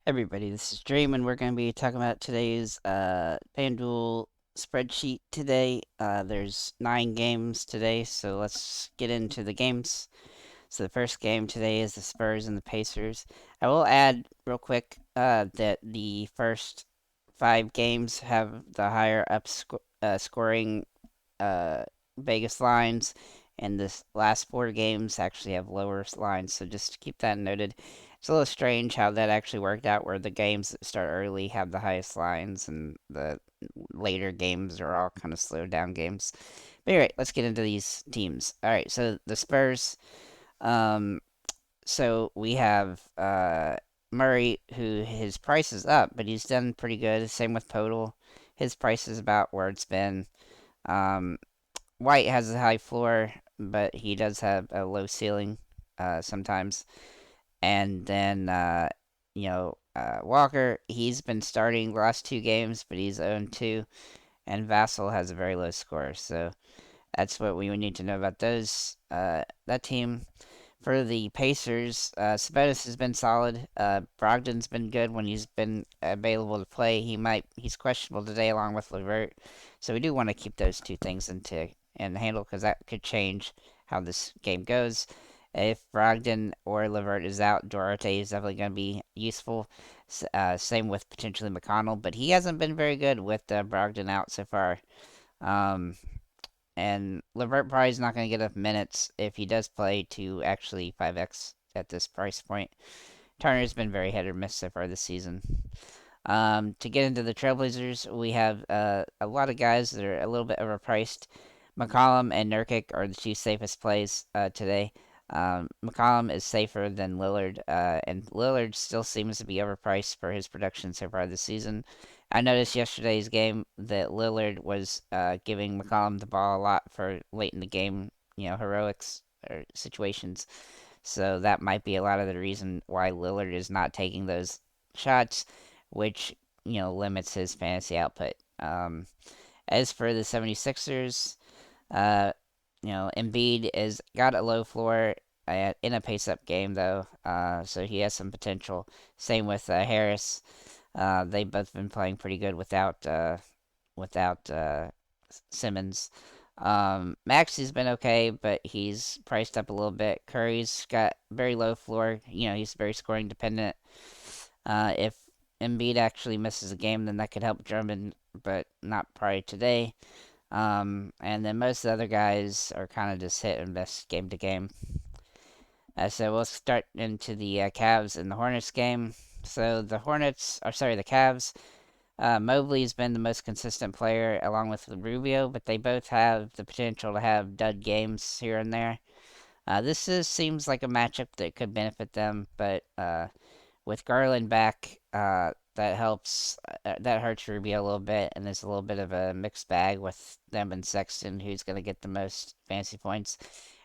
Everybody, this is Dream, and we're going to be talking about today's Fanduel spreadsheet today. There's 9 games today, so let's get into the games. So the first game today is the Spurs and the Pacers. I will add real quick that the first 5 games have the higher scoring uh, Vegas lines, and the last 4 games actually have lower lines. So just keep that noted. It's a little strange how that actually worked out, where the games that start early have the highest lines, and the later games are all kind of slowed down games. But anyway, let's get into these teams. All right, so the Spurs. Um, so we have Murray, who his price is up, but he's done pretty good. Same with Total. His price is about where it's been. Um, White has a high floor, but he does have a low ceiling sometimes. And then, Walker, he's been starting the last 2 games, but he's 0-2. And Vassal has a very low score. So that's what we would need to know about that team. For the Pacers, Sabonis has been solid. Brogdon's been good when he's been available to play. He's questionable today along with Levert, so we do want to keep those 2 things and handle because that could change how this game goes. If Brogdon or Levert is out, Duarte is definitely going to be useful. Same with potentially McConnell, but he hasn't been very good with Brogdon out so far. Um, and Levert probably is not going to get enough minutes if he does play to actually 5x at this price point. Turner's been very hit or miss so far this season. To get into the Trailblazers, we have a lot of guys that are a little bit overpriced. McCollum and Nurkic are the 2 safest plays today. McCollum is safer than Lillard, and Lillard still seems to be overpriced for his production so far this season. I noticed yesterday's game that Lillard was giving McCollum the ball a lot for late in the game, heroics or situations. So that might be a lot of the reason why Lillard is not taking those shots, which, limits his fantasy output. As for the 76ers, uh, Embiid is got a low floor in a pace-up game though, so he has some potential. Same with Harris. They've both been playing pretty good without Simmons. Maxi's been okay, but he's priced up a little bit. Curry's got very low floor. He's very scoring dependent. If Embiid actually misses a game, then that could help Drummond, but not probably today. And then most of the other guys are kind of just hit and miss game to game. So we'll start into the Cavs and the Hornets game. So the Cavs. Mobley's been the most consistent player along with Rubio, but they both have the potential to have dud games here and there. Seems like a matchup that could benefit them, but with Garland back, that hurts Rubio a little bit, and there's a little bit of a mixed bag with them and Sexton, who's going to get the most fancy points.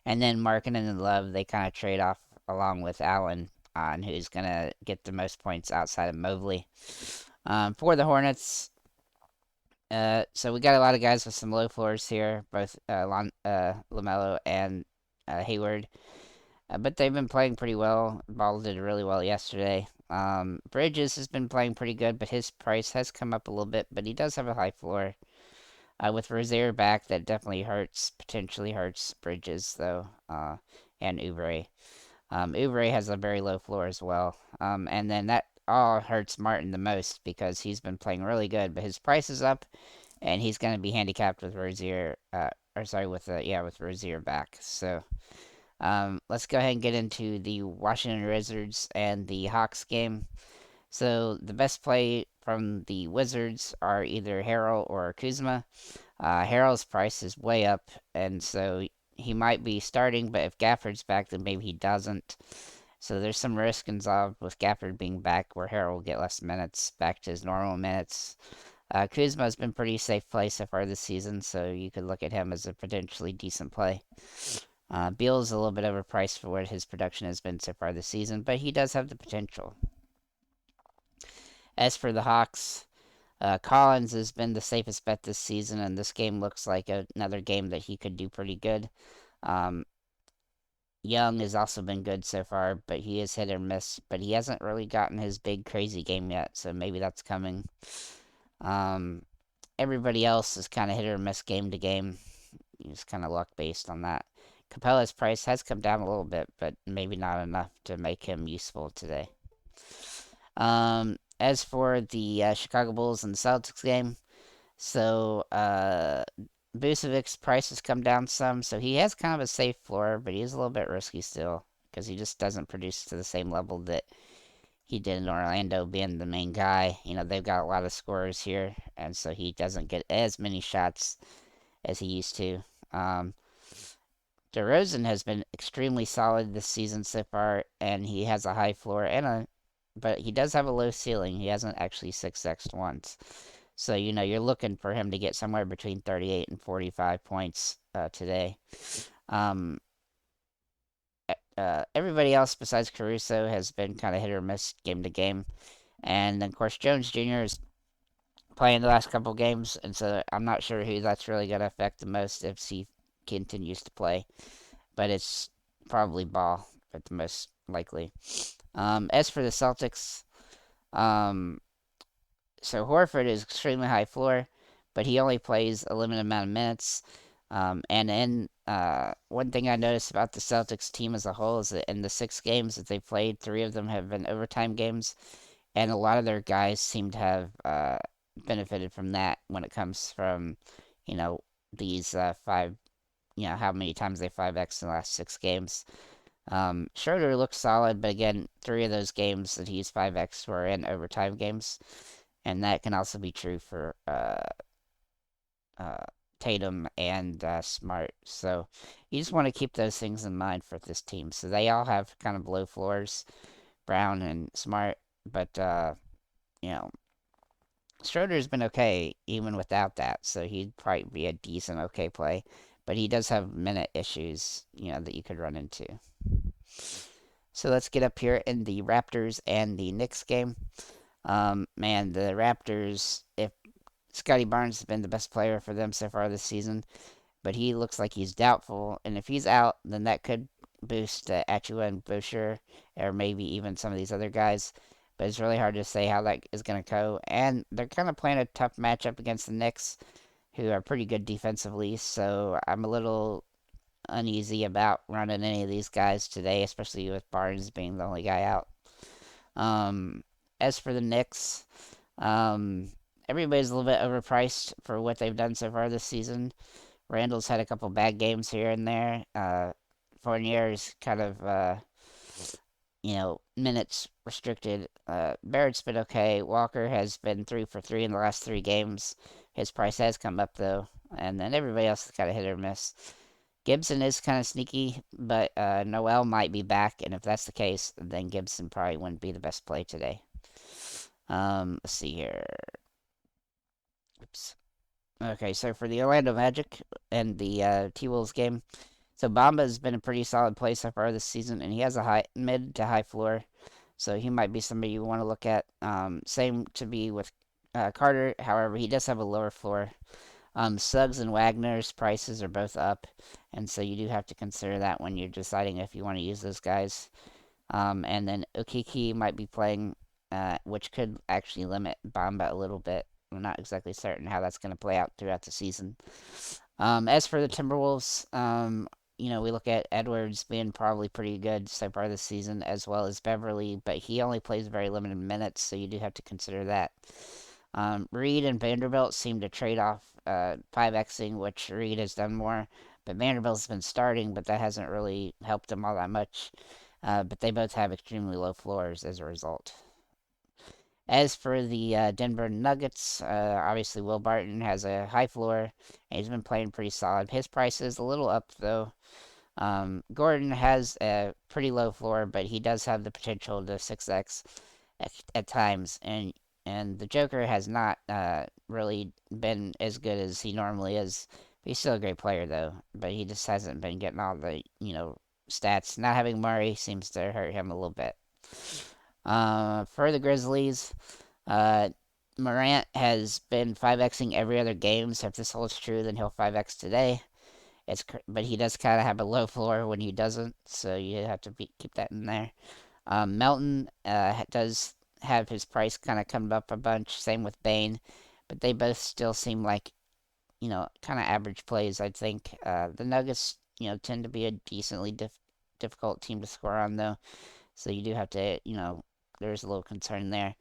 And then Markkanen and Love, they kind of trade off along with Allen on who's going to get the most points outside of Mobley. For the Hornets, so we got a lot of guys with some low floors here, both LaMelo and Hayward. But they've been playing pretty well. Ball did really well yesterday. Bridges has been playing pretty good, but his price has come up a little bit. But he does have a high floor. With Rozier back, that definitely potentially hurts Bridges, though, and Oubre. Oubre has a very low floor as well. And then that all hurts Martin the most because he's been playing really good, but his price is up, and he's going to be handicapped with Rozier, with Rozier back. So let's go ahead and get into the Washington Wizards and the Hawks game. So the best play from the Wizards are either Harrell or Kuzma. Harrell's price is way up, and so he might be starting, but if Gafford's back, then maybe he doesn't. So there's some risk involved with Gafford being back, where Harrell will get less minutes, back to his normal minutes. Kuzma's been pretty safe play so far this season, so you could look at him as a potentially decent play. Beal's a little bit overpriced for what his production has been so far this season, but he does have the potential. As for the Hawks, Collins has been the safest bet this season, and this game looks like another game that he could do pretty good. Um, Young has also been good so far, but he is hit or miss. But he hasn't really gotten his big crazy game yet, so maybe that's coming. Um, Everybody else is kind of hit or miss game to game. It's kind of luck based on that. Capella's price has come down a little bit, but maybe not enough to make him useful today. As for the Chicago Bulls and the Celtics game, so Busevic's price has come down some, so he has kind of a safe floor, but he is a little bit risky still because he just doesn't produce to the same level that he did in Orlando, being the main guy. You know, they've got a lot of scorers here, and so he doesn't get as many shots as he used to. Um, DeRozan has been extremely solid this season so far, and he has a high floor but he does have a low ceiling. He hasn't actually 6x'd once. So, you know, you're looking for him to get somewhere between 38 and 45 points today. Um, Everybody else besides Caruso has been kind of hit or miss game to game. And then, of course, Jones Jr. is playing the last couple games, and so I'm not sure who that's really going to affect the most if he continues to play. But it's probably Ball at the most likely. As for the Celtics, um, so Horford is extremely high floor, but he only plays a limited amount of minutes. And then one thing I noticed about the Celtics team as a whole is that in the 6 games that they played, 3 of them have been overtime games, and a lot of their guys seem to have benefited from that when it comes from, you know, these five, you know, how many times they 5x in the last 6 games. Schroeder looks solid, but again, 3 of those games that he's 5x were in overtime games, and that can also be true for uh, Tatum and Smart. So you just want to keep those things in mind for this team. So they all have kind of low floors, Brown and Smart, but you know, Schroeder's been okay even without that, so he'd probably be a decent okay play. But he does have minute issues, you know, that you could run into. So let's get up here in the Raptors and the Knicks game. Man, the Raptors, if Scotty Barnes has been the best player for them so far this season, but he looks like he's doubtful. And if he's out, then that could boost Achua and Boucher, or maybe even some of these other guys. But it's really hard to say how that is going to go. And they're kind of playing a tough matchup against the Knicks, who are pretty good defensively. So I'm a little uneasy about running any of these guys today, especially with Barnes being the only guy out. Um, as for the Knicks, um, everybody's a little bit overpriced for what they've done so far this season. Randall's had a couple bad games here and there. Fournier's kind of, you know, minutes restricted. Barrett's been okay. Walker has been 3 for 3 in the last 3 games. His price has come up, though. And then everybody else is kind of hit or miss. Gibson is kind of sneaky, but Noel might be back, and if that's the case, then Gibson probably wouldn't be the best play today. Let's see here. Oops. Okay, so for the Orlando Magic and the T-Wolves game, so Bamba has been a pretty solid play so far this season, and he has a high mid to high floor, so he might be somebody you want to look at. Same to be with Carter. However, he does have a lower floor. Suggs and Wagner's prices are both up, and so you do have to consider that when you're deciding if you want to use those guys. And then Okiki might be playing, which could actually limit Bamba a little bit. I'm not exactly certain how that's going to play out throughout the season. As for the Timberwolves, you know, we look at Edwards being probably pretty good so far this season, as well as Beverly, but he only plays very limited minutes, so you do have to consider that. Reed and Vanderbilt seem to trade off 5xing, which Reed has done more, but Vanderbilt's been starting, but that hasn't really helped them all that much. But they both have extremely low floors as a result. As for the Denver Nuggets, obviously Will Barton has a high floor, and he's been playing pretty solid. His price is a little up, though. Gordon has a pretty low floor, but he does have the potential to 6x at times, and the Joker has not really been as good as he normally is. He's still a great player, though, but he just hasn't been getting all the, you know, stats. Not having Murray seems to hurt him a little bit. For the Grizzlies, Morant has been 5xing every other game, so if this holds true, then he'll 5x today. But he does kind of have a low floor when he doesn't, so you have to keep that in there. Melton does have his price kind of come up a bunch. Same with Bane, but they both still seem like kind of average plays. I think the Nuggets tend to be a decently difficult team to score on though, so you do have to there's a little concern there.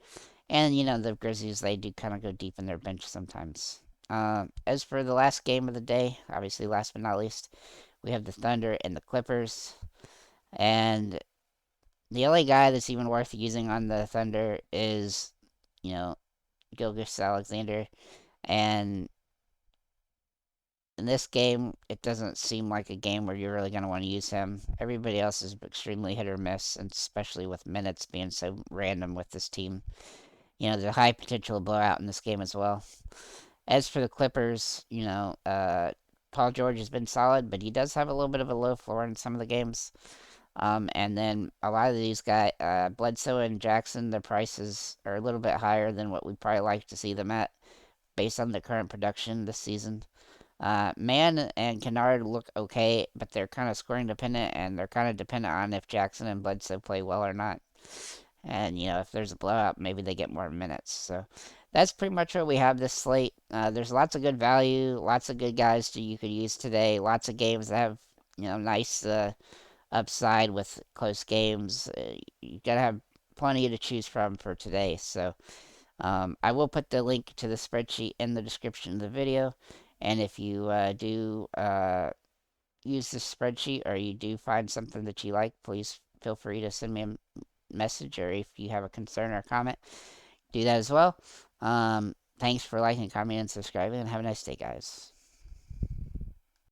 And the Grizzlies, they do kind of go deep in their bench sometimes. As for the last game of the day, obviously last but not least, we have the Thunder and the Clippers. And the only guy that's even worth using on the Thunder is, you know, Gilgeous-Alexander. And in this game, it doesn't seem like a game where you're really going to want to use him. Everybody else is extremely hit or miss, and especially with minutes being so random with this team. There's a high potential blowout in this game as well. As for the Clippers, Paul George has been solid, but he does have a little bit of a low floor in some of the games. And then a lot of these guys, Bledsoe and Jackson, their prices are a little bit higher than what we'd probably like to see them at based on the current production this season. Mann and Kennard look okay, but they're kind of scoring dependent, and they're kind of dependent on if Jackson and Bledsoe play well or not. And, if there's a blowout, maybe they get more minutes. So that's pretty much what we have this slate. There's lots of good value, lots of good guys you could use today, lots of games that have, nice upside with close games. You got to have plenty to choose from for today. So I will put the link to the spreadsheet in the description of the video. And if you do use this spreadsheet or you do find something that you like, please feel free to send me a message, or if you have a concern or comment, do that as well. Thanks for liking, commenting, and subscribing, and have a nice day, guys.